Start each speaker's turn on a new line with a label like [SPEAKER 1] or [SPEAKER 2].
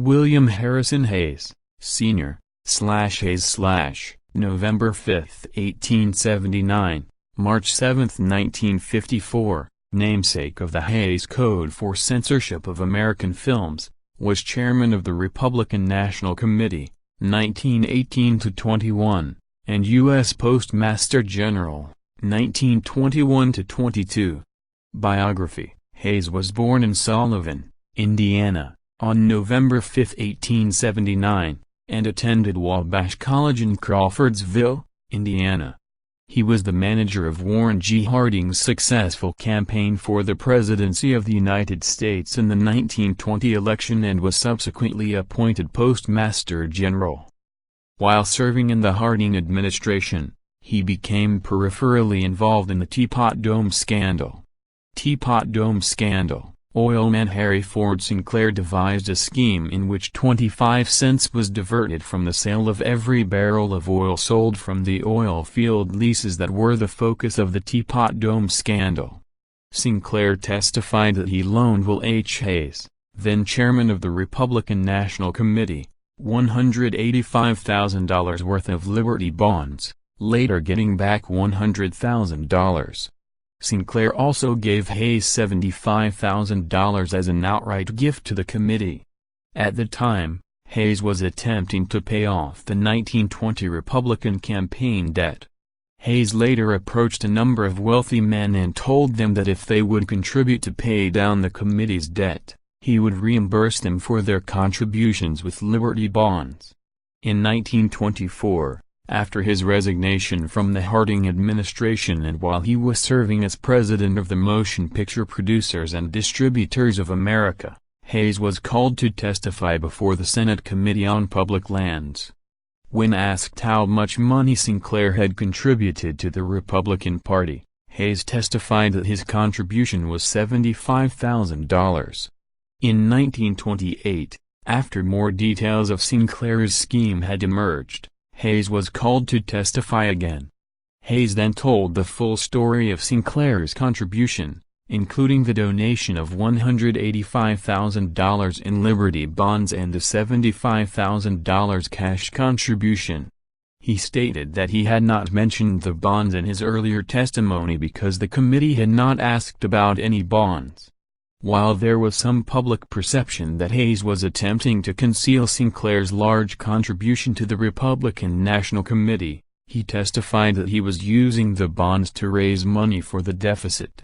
[SPEAKER 1] William Harrison Hayes, Sr., Hayes / November 5, 1879, March 7, 1954, namesake of the Hays Code for Censorship of American Films, was chairman of the Republican National Committee, 1918–21, and U.S. Postmaster General, 1921–22. Biography: Hayes was born in Sullivan, Indiana, on November 5, 1879, and attended Wabash College in Crawfordsville, Indiana. He was the manager of Warren G. Harding's successful campaign for the presidency of the United States in the 1920 election and was subsequently appointed Postmaster General. While serving in the Harding administration, he became peripherally involved in the Teapot Dome scandal. Teapot Dome scandal: Oilman Harry Ford Sinclair devised a scheme in which 25 cents was diverted from the sale of every barrel of oil sold from the oil field leases that were the focus of the Teapot Dome scandal. Sinclair testified that he loaned Will H. Hayes, then chairman of the Republican National Committee, $185,000 worth of Liberty bonds, later getting back $100,000. Sinclair also gave Hayes $75,000 as an outright gift to the committee. At the time, Hayes was attempting to pay off the 1920 Republican campaign debt. Hayes later approached a number of wealthy men and told them that if they would contribute to pay down the committee's debt, he would reimburse them for their contributions with Liberty bonds. In 1924, after his resignation from the Harding administration and while he was serving as president of the Motion Picture Producers and Distributors of America, Hayes was called to testify before the Senate Committee on Public Lands. When asked how much money Sinclair had contributed to the Republican Party, Hayes testified that his contribution was $75,000. In 1928, after more details of Sinclair's scheme had emerged, Hayes was called to testify again. Hayes then told the full story of Sinclair's contribution, including the donation of $185,000 in Liberty bonds and the $75,000 cash contribution. He stated that he had not mentioned the bonds in his earlier testimony because the committee had not asked about any bonds. While there was some public perception that Hayes was attempting to conceal Sinclair's large contribution to the Republican National Committee, he testified that he was using the bonds to raise money for the deficit.